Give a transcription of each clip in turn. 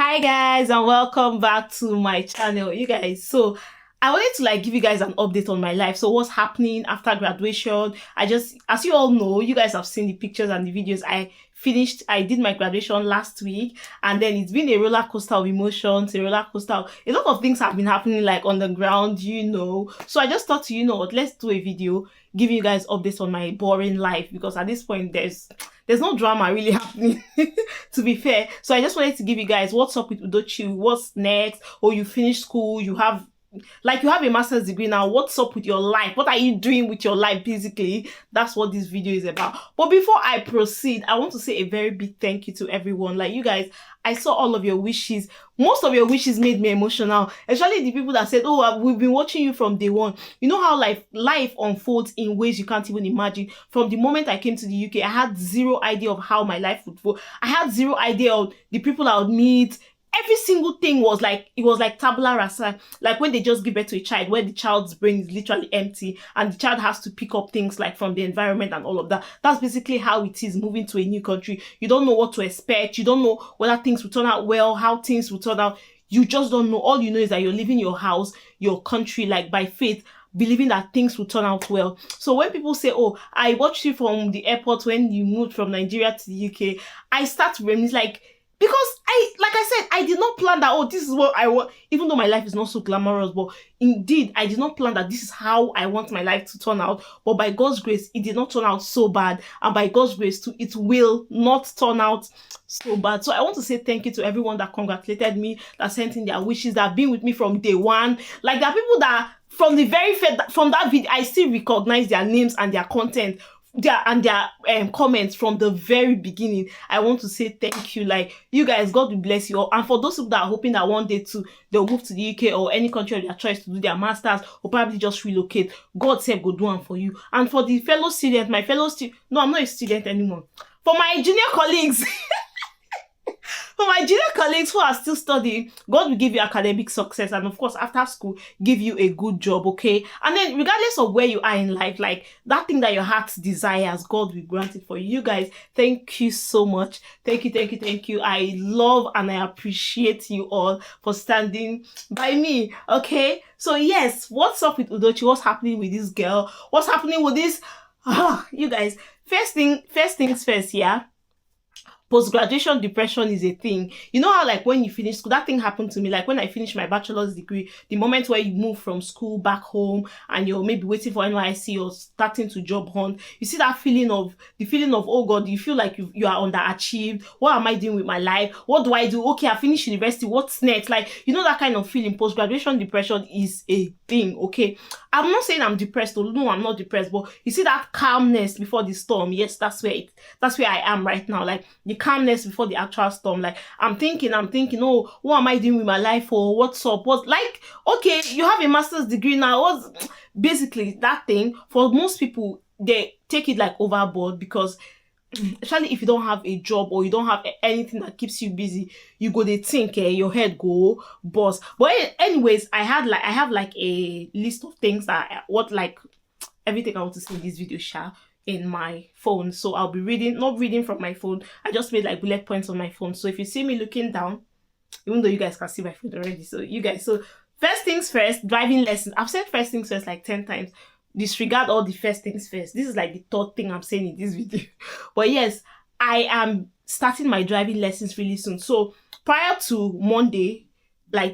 Hi guys, and welcome back to my channel. You guys, so I wanted to give you guys an update on my life. So what's happening after graduation? As you all know, you guys have seen the pictures and the videos. I did my graduation last week, and then it's been a roller coaster of emotions, a roller coaster. A lot of things have been happening on the ground, So I just thought, what, let's do a video giving you guys updates on my boring life, because at this point there's no drama really happening to be fair. So I just wanted to give you guys what's up with Udochi, what's next, or you finished school, you have a master's degree now. What's up with your life? What are you doing with your life? Basically, that's what this video is about. But before I proceed, I want to say a very big thank you to everyone. You guys, I saw all of your wishes. Most of your wishes made me emotional, especially the people that said, oh, we've been watching you from day one. You know how life unfolds in ways you can't even imagine. From the moment I came to the UK, I had zero idea of how my life would go. I had zero idea of the people I would meet. Every single thing was like tabula rasa, like when they just give birth to a child, where the child's brain is literally empty and the child has to pick up things from the environment and all of that. That's basically how it is moving to a new country. You don't know what to expect. You don't know whether things will turn out well, how things will turn out. You just don't know. All you know is that you're leaving your house, your country, by faith, believing that things will turn out well. So when people say, oh, I watched you from the airport when you moved from Nigeria to the UK, I start to reminisce, because I said, I did not plan that, oh, this is what I want, even though my life is not so glamorous, but indeed, I did not plan that this is how I want my life to turn out. But by God's grace, it did not turn out so bad. And by God's grace too, it will not turn out so bad. So I want to say thank you to everyone that congratulated me, that sent in their wishes, that have been with me from day one. There are people that from the very first, from that video, I still recognize their names and their content, their comments from the very beginning. I want to say thank you. You guys, God will bless you all. And for those people that are hoping that one day too they'll move to the UK or any country of their choice to do their masters, or probably just relocate, God said go do one for you. And for the fellow student, no, I'm not a student anymore. For my junior colleagues, for my junior colleagues who are still studying, God will give you academic success, and of course after school give you a good job, okay? And then regardless of where you are in life, that thing that your heart desires, God will grant it for you. You guys, thank you so much. Thank you. I love and I appreciate you all for standing by me, okay? So yes, what's up with Udochi? What's happening with this girl? What's happening with this? You guys, first things first, yeah? Post-graduation depression is a thing. You know how when you finish school, that thing happened to me. When I finished my bachelor's degree, the moment where you move from school back home and you're maybe waiting for NYC or starting to job hunt, you see that feeling of, oh God, you feel like you are underachieved. What am I doing with my life? What do I do? Okay, I finished university. What's next? That kind of feeling. Post-graduation depression is a thing, okay? I'm not saying I'm depressed. No, I'm not depressed. But you see that calmness before the storm. Yes, that's where I am right now. The calmness before the actual storm. I'm thinking, oh, what am I doing with my life? Or what's up? Okay, you have a master's degree now. Basically that thing, for most people, they take it overboard, because especially if you don't have a job or you don't have anything that keeps you busy, you go they think your head go bust. But anyways, I have a list of things that everything I want to say in this video in my phone. So I'll be not reading from my phone. I just made bullet points on my phone. So if you see me looking down, even though you guys can see my phone already, so first things first, driving lessons. I've said first things first 10 times. Disregard all the first things first. This is the third thing I'm saying in this video. But yes, I am starting my driving lessons really soon. So prior to Monday,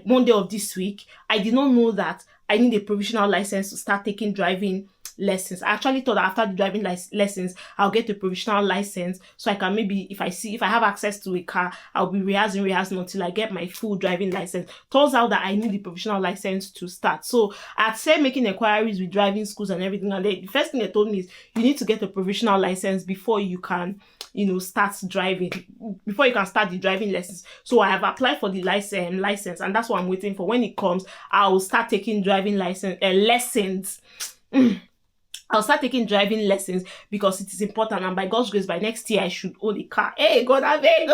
Monday of this week, I did not know that I need a provisional license to start taking driving lessons. I actually thought that after the driving lessons, I'll get a provisional license, so I can maybe, if I have access to a car, I'll be rehearsing until I get my full driving license. Turns out that I need the provisional license to start. So I started making inquiries with driving schools and everything, and the first thing they told me is you need to get a provisional license before you can start driving, before you can start the driving lessons. So I have applied for the license, and that's what I'm waiting for. When it comes, I will start taking driving lessons. I'll start taking driving lessons because it is important, and by God's grace, by next year I should own a car. Hey God, I beg.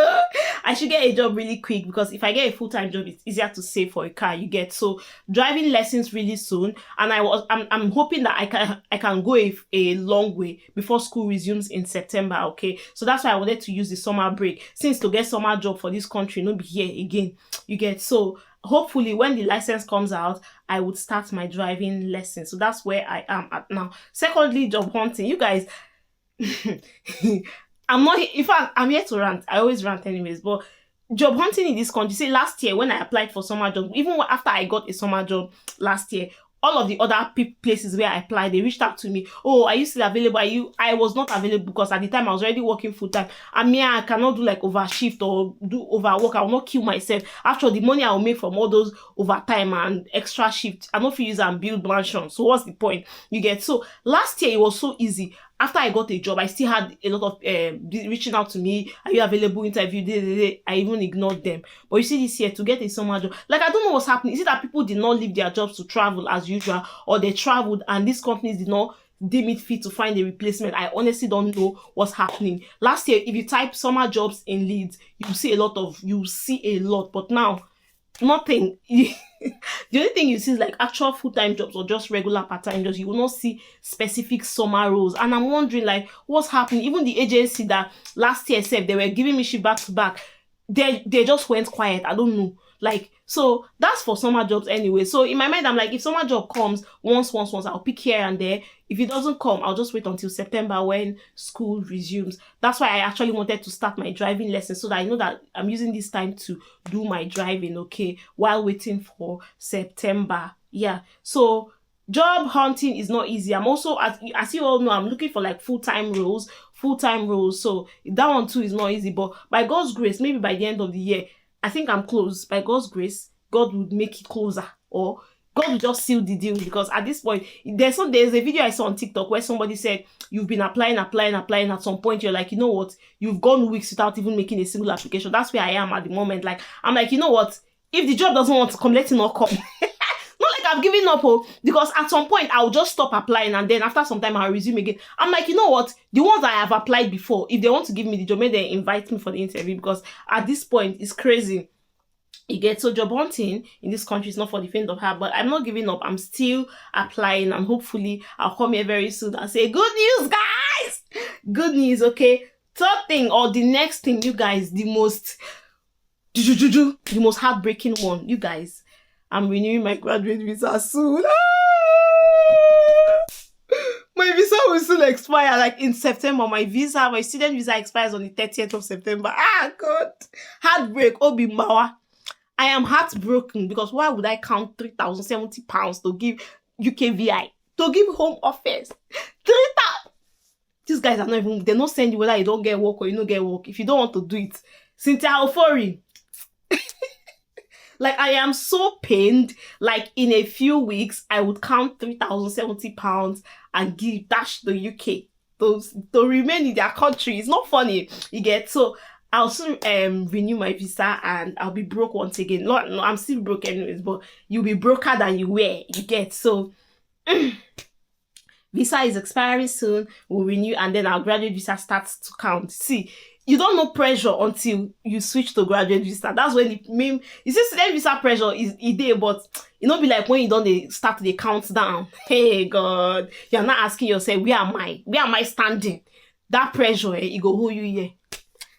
I should get a job really quick, because if I get a full-time job, it's easier to save for a car, you get. So driving lessons really soon, and I'm hoping that I can go a long way before school resumes in September. Okay, so that's why I wanted to use the summer break, since to get summer job for this country, not be here again, you get. So hopefully when the license comes out, I would start my driving lesson. So that's where I am at now. Secondly, job hunting. You guys, I'm not, in fact, I'm here to rant. I always rant anyways, but job hunting in this country, see, last year when I applied for summer job, even after I got a summer job last year, all of the other places where I applied, they reached out to me. Oh, are you still available? I was not available because at the time I was already working full time. And me, I cannot do like overshift or do overwork. I will not kill myself. After the money I will make from all those overtime and extra shift, I don't feel use and build mansion. So what's the point? You get. So last year it was so easy. After I got a job, I still had a lot of reaching out to me. Are you available? Interview. I even ignored them. But you see, this year, to get a summer job, like, I don't know what's happening. Is it that people did not leave their jobs to travel as usual, or they traveled and these companies did not deem it fit to find a replacement? I honestly don't know what's happening. Last year, if you type summer jobs in Leeds, you see a lot. But now, nothing. The only thing you see is like actual full-time jobs or just regular part-time jobs. You will not see specific summer roles, and I'm wondering like what's happening. Even the agency that last year said they were giving me shift back to back, they just went quiet. I don't know. Like, so that's for summer jobs anyway. So in my mind, I'm like, if summer job comes once, I'll pick here and there. If it doesn't come, I'll just wait until September when school resumes. That's why I actually wanted to start my driving lesson, so that I know that I'm using this time to do my driving, okay, while waiting for September. Yeah. So job hunting is not easy. I'm also, as you all know, I'm looking for like full-time roles. So that one too is not easy. But by God's grace, maybe by the end of the year, I think I'm close. By God's grace, God would make it closer, or God will just seal the deal. Because at this point, there's a video I saw on TikTok where somebody said you've been applying. At some point, you're like, you know what? You've gone weeks without even making a single application. That's where I am at the moment. Like, I'm like, you know what? If the job doesn't want to come, let it not come. Not like I've given up, because at some point I'll just stop applying, and then after some time I'll resume again. I'm like, you know what? The ones I have applied before, if they want to give me the job, maybe they invite me for the interview, because at this point it's crazy. You get. So job hunting in this country is not for the faint of heart, but I'm not giving up. I'm still applying, and hopefully I'll come here very soon and say good news, guys. Good news, okay? Third thing, or the next thing, you guys, the most heartbreaking one, you guys. I'm renewing my graduate visa soon. My visa will soon expire, like in September. My student visa expires on the 30th of September. God. Heartbreak, Obi Mawa. I am heartbroken, because why would I count £3,070 to give UKVI, to give Home Office? 3,000. These guys are they're not sending you whether you don't get work or you don't get work. If you don't want to do it, Cynthia Ofori. Like, I am so pained. Like, in a few weeks, I would count £3,070 and give dash the UK to remain in their country. It's not funny, you get. So I'll soon renew my visa, and I'll be broke once again. No, I'm still broke anyways, but you'll be broker than you were, you get. So visa is expiring soon. We'll renew, and then our graduate visa starts to count. See, you don't know pressure until you switch to graduate visa. That's when you see, student visa pressure is there, but it not be like when you don't start the countdown. Hey God, you're not asking yourself, where am I standing? That pressure, it go hold you here.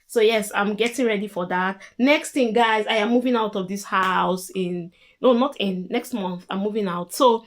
So yes, I'm getting ready for that. Next thing, guys, I am moving out of this house next month. I'm moving out. So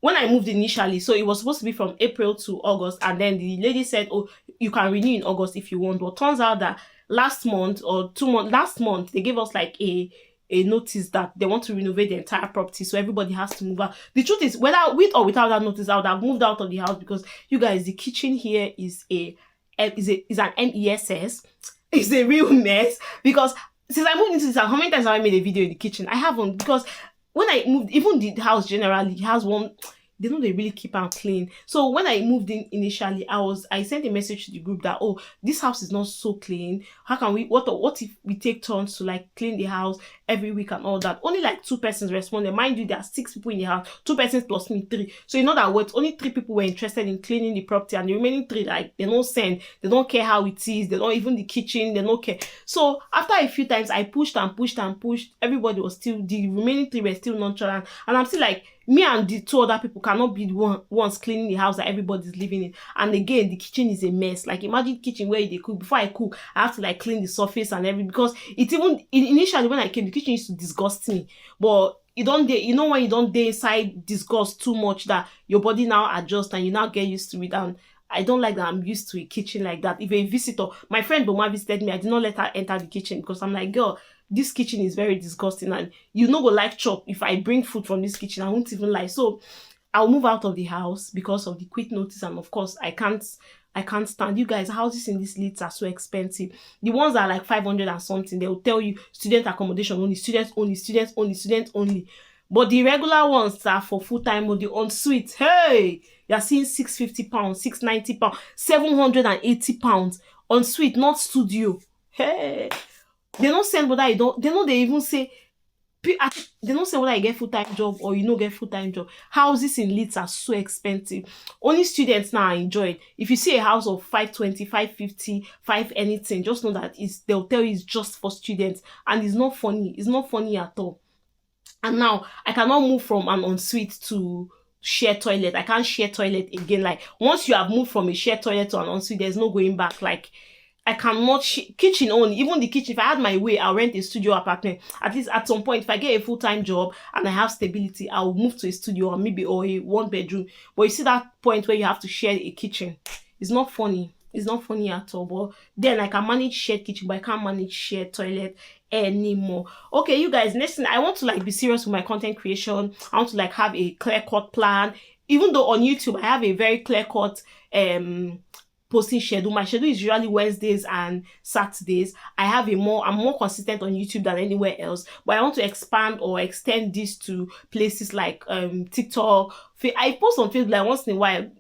when I moved initially, so it was supposed to be from April to August, and then the lady said, oh, you can renew in August if you want. But turns out that last month, they gave us like a notice that they want to renovate the entire property, so everybody has to move out. The truth is, whether with or without that notice, I would have moved out of the house, because you guys, the kitchen here is an MESS. It's a real mess, because since I moved into this house, how many times have I made a video in the kitchen? I haven't, because when I moved, even the house generally has one, they know they really keep am clean. So when I moved in initially, I sent a message to the group that, oh, this house is not so clean. How can we, what if we take turns to like clean the house every week and all that? Only like 2 persons responded. Mind you, there are 6 people in the house, 2 persons plus me, 3. So you know that what, only 3 people were interested in cleaning the property, and the remaining 3, like, they don't send, they don't care how it is, they don't even the kitchen, they don't care. So after a few times, I pushed and pushed and pushed. Everybody was still, the remaining 3 were still nonchalant, and I'm still like, me and the 2 other people cannot be the ones cleaning the house that everybody's living in. And again, the kitchen is a mess. Like, imagine kitchen where they cook. Before I cook, I have to like clean the surface and everything, because it even initially when I came, the kitchen used to disgust me. But you don't you know, when you don't day inside disgust too much, that your body now adjusts and you now get used to it. And I don't like that I'm used to a kitchen like that. If a visitor, my friend Boma visited me, I did not let her enter the kitchen, because I'm like, girl, this kitchen is very disgusting, and you no go like chop. If I bring food from this kitchen, I won't even like. So I'll move out of the house because of the quick notice, and of course I can't stand, you guys, houses in these Leeds are so expensive. The ones that are like 500 and something, they will tell you student accommodation only, students only, students only, students only. But the regular ones are for full-time or the ensuite, hey, you're seeing £650, £690, £780 ensuite, not studio. Hey, they don't send whether you don't, they know, they even say, they don't say whether you get full-time job or you don't get full-time job. Houses in Leeds are so expensive. Only students now enjoy it. If you see a house of 520, 550, 5 anything, just know that they'll tell you it's just for students, and it's not funny. It's not funny at all. And now I cannot move from an ensuite to share toilet. I can't share toilet again. Like, once you have moved from a shared toilet to an ensuite, there's no going back. Like, I cannot kitchen only. Even the kitchen, if I had my way, I'll rent a studio apartment. At least at some point, if I get a full-time job and I have stability, I'll move to a studio or maybe or a 1-bedroom. But you see that point where you have to share a kitchen. It's not funny. It's not funny at all. But then I can manage shared kitchen, but I can't manage shared toilet anymore. Okay, you guys, next thing, I want to like be serious with my content creation. I want to like have a clear-cut plan. Even though on YouTube, I have a very clear-cut posting schedule. My schedule is usually Wednesdays and Saturdays. I'm more consistent on YouTube than anywhere else, but I want to expand or extend this to places like TikTok. I post on Facebook like once in a while.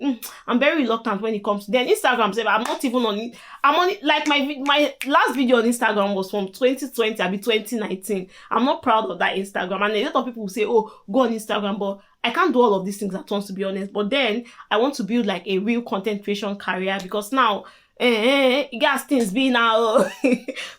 I'm very reluctant when it comes to then Instagram. I'm not even on it. I'm on it, like my last video on Instagram was from 2020, I'll be 2019. I'm not proud of that Instagram, and a lot of people will say, oh, go on Instagram, but I can't do all of these things at once, to be honest. But then I want to build like a real content creation career, because now you guys things be now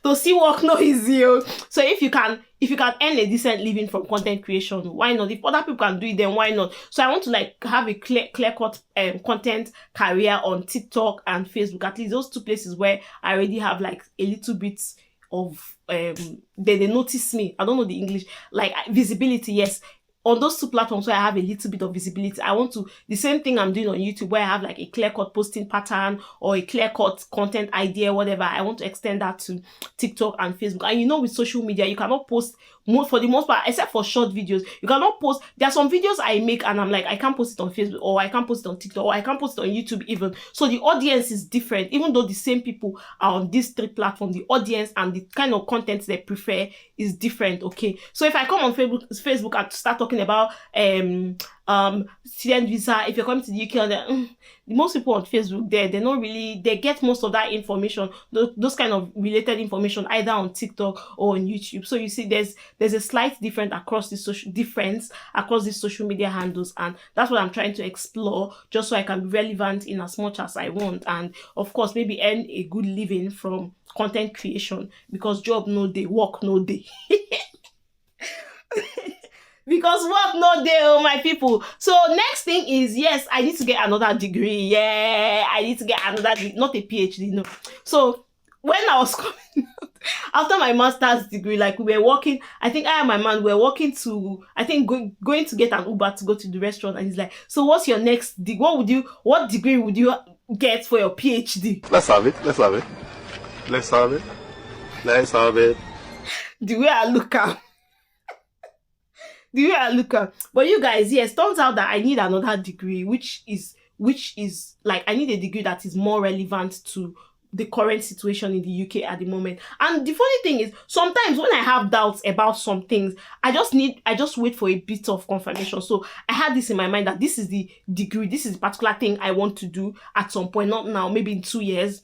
to see work no easy. So if you can earn a decent living from content creation, why not? If other people can do it, then why not? So I want to like have a clear-cut content career on TikTok and Facebook, at least those 2 places where I already have like a little bit of they notice me. I don't know the English, like visibility. Yes, on those 2 platforms where I have a little bit of visibility, I want to, the same thing I'm doing on YouTube, where I have like a clear-cut posting pattern or a clear-cut content idea, whatever. I want to extend that to TikTok and Facebook. And you know, with social media, you cannot post for the most part, except for short videos, you cannot post. There are some videos I make and I'm like, I can't post it on Facebook, or I can't post it on TikTok, or I can't post it on YouTube even. So the audience is different. Even though the same people are on these 3 platforms, the audience and the kind of content they prefer is different. Okay, so if I come on Facebook and start talking about student visa, if you're coming to the UK, the most people on Facebook, they're not really, they get most of that information, those kind of related information, either on TikTok or on YouTube. So you see, there's a slight difference across these social media handles, and that's what I'm trying to explore, just so I can be relevant in as much as I want, and of course maybe earn a good living from content creation, because job no day, work no day. Because work no day, oh my people. So next thing is, yes, I need to get another degree. Yeah, I need to get another degree, not a PhD, no. So when I was coming out, after my master's degree, like we were walking, I think I and my man were walking to, I think going to get an Uber to go to the restaurant, and he's like, so what's your next degree? What degree would you get for your PhD? Let's have it. Let's have it. Let's have it. Let's have it. The way I look at. The way I look at. But you guys, yes, turns out that I need another degree, which is like, I need a degree that is more relevant to the current situation in the UK at the moment. And the funny thing is, sometimes when I have doubts about some things, I just wait for a bit of confirmation. So I had this in my mind that this is the degree, this is the particular thing I want to do at some point, not now, maybe in 2 years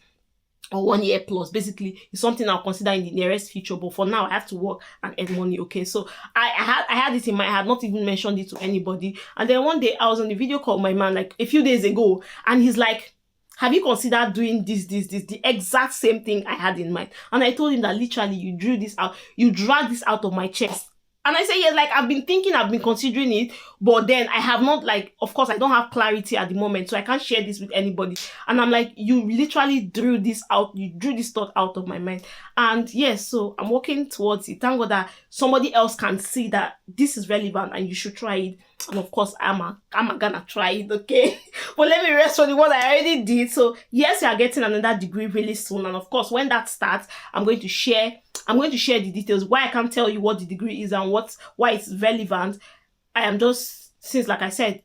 or 1 year plus. Basically, it's something I'll consider in the nearest future, but for now I have to work and earn money. Okay, so I had it in my, I had not even mentioned it to anybody. And then one day I was on the video call with my man like a few days ago, and he's like, have you considered doing this, the exact same thing I had in mind? And I told him that literally you drew this out, you dragged this out of my chest. And I say, yes, like I've been thinking, I've been considering it, but then I have not, like, of course, I don't have clarity at the moment, so I can't share this with anybody. And I'm like, you literally drew this out, you drew this thought out of my mind. And yes, so I'm working towards it. Thank God that somebody else can see that this is relevant and you should try it. And of course, I'm gonna try it, okay? But let me rest on the one I already did. So yes, you are getting another degree really soon. And of course, when that starts, I'm going to share the details. Why I can't tell you what the degree is and why it's relevant. I am just, since like I said,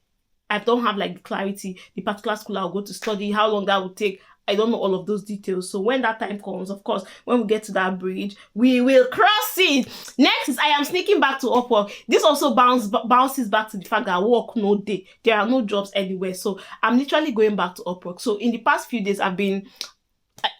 I don't have like the clarity, the particular school I'll go to study, how long that would take. I don't know all of those details. So when that time comes, of course, when we get to that bridge, we will cross it. Next is I am sneaking back to Upwork. This also bounces back to the fact that work no day. There are no jobs anywhere. So I'm literally going back to Upwork. So in the past few days, I've been,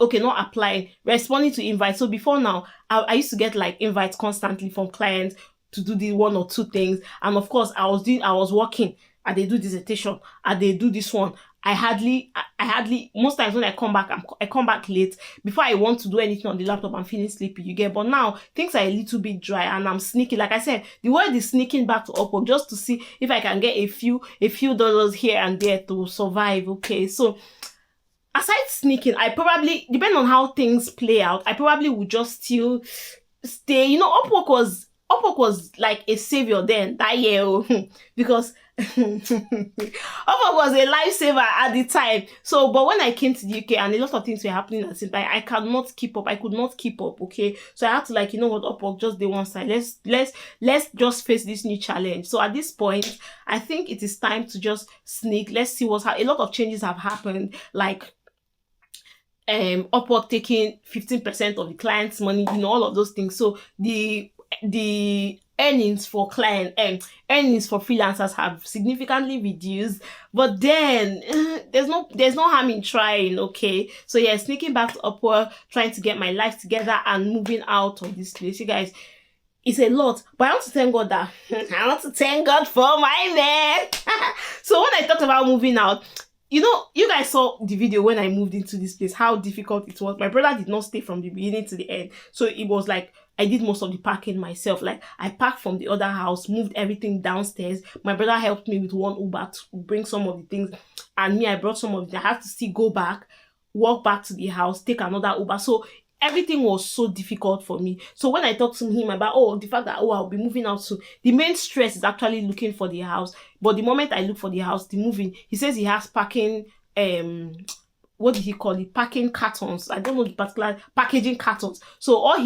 okay, not applying, responding to invites. So before now, I used to get like invites constantly from clients to do the 1 or 2 things. And of course, I was working. I they do dissertation. I they do this one. I hardly, most times when I come back, I come back late. Before I want to do anything on the laptop, I'm feeling sleepy, you get. But now, things are a little bit dry and I'm sneaking. Like I said, the word is sneaking back to Upwork just to see if I can get a few dollars here and there to survive, okay? So, aside sneaking, I probably, depending on how things play out, I probably would just still stay. You know, Upwork was like a savior then, that year, because Upwork was a lifesaver at the time. So, but when I came to the UK and a lot of things were happening at the same time, I cannot keep up. I could not keep up, okay? So I had to, like, you know what, Upwork, just the one side. Let's just face this new challenge. So at this point, I think it is time to just sneak. Let's see what's happening. A lot of changes have happened, like Upwork taking 15% of the client's money, you know, all of those things. So the earnings for earnings for freelancers have significantly reduced, but then there's no harm in trying, okay? So yeah, sneaking back to Upwork, trying to get my life together and moving out of this place. You guys, it's a lot, but I want to thank God that I want to thank God for my man. So when I talked about moving out, you know, you guys saw the video when I moved into this place, how difficult it was. My brother did not stay from the beginning to the end. So it was like, I did most of the packing myself. Like, I packed from the other house, moved everything downstairs. My brother helped me with one Uber to bring some of the things. And me, I brought some of it. I had to still go back, walk back to the house, take another Uber. So everything was so difficult for me. So when I talked to him about, the fact that, I'll be moving out soon, the main stress is actually looking for the house. But the moment I look for the house, the moving, he says he has packing, what did he call it? Packing cartons. I don't know the particular packaging cartons. So all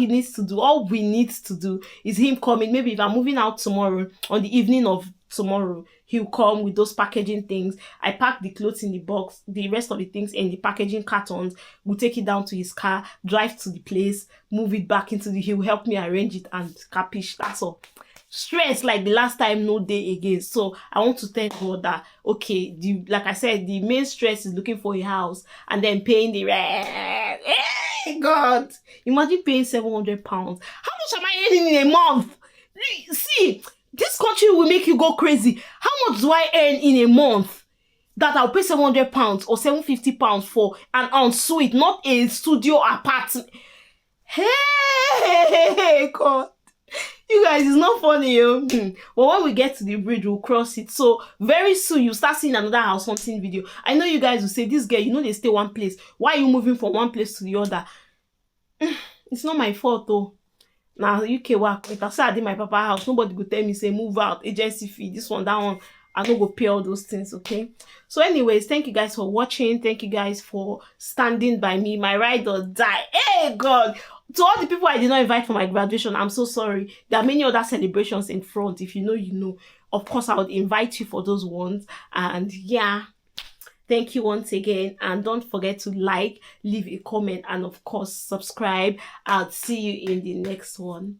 we need to do is him coming. Maybe if I'm moving out tomorrow, on the evening of tomorrow, he'll come with those packaging things. I pack the clothes in the box, the rest of the things in the packaging cartons. We'll take it down to his car, drive to the place, move it back into he'll help me arrange it and capish. That's all. Stress like the last time, no day again. So I want to thank God that, okay, like I said, the main stress is looking for a house and then paying the rent. Hey, God, imagine paying £700. How much am I earning in a month? See, this country will make you go crazy. How much do I earn in a month that I'll pay £700 or £750 for an ensuite, not a studio apartment? Hey, God. You guys, it's not funny, yo. But when we get to the bridge, we'll cross it. So very soon, you start seeing another house hunting video. I know you guys will say, this girl, you know they stay one place. Why are you moving from one place to the other? It's not my fault, though. Now, UK work. If I say I did my papa house, nobody go tell me, say, move out, agency fee, this one, that one. I don't go pay all those things, okay? So anyways, thank you guys for watching. Thank you guys for standing by me. My ride or die. Hey, God. To all the people I did not invite for my graduation, I'm so sorry. There are many other celebrations in front. If you know, you know. Of course, I would invite you for those ones. And yeah, Thank you once again, and don't forget to like, leave a comment, and of course subscribe. I'll see you in the next one.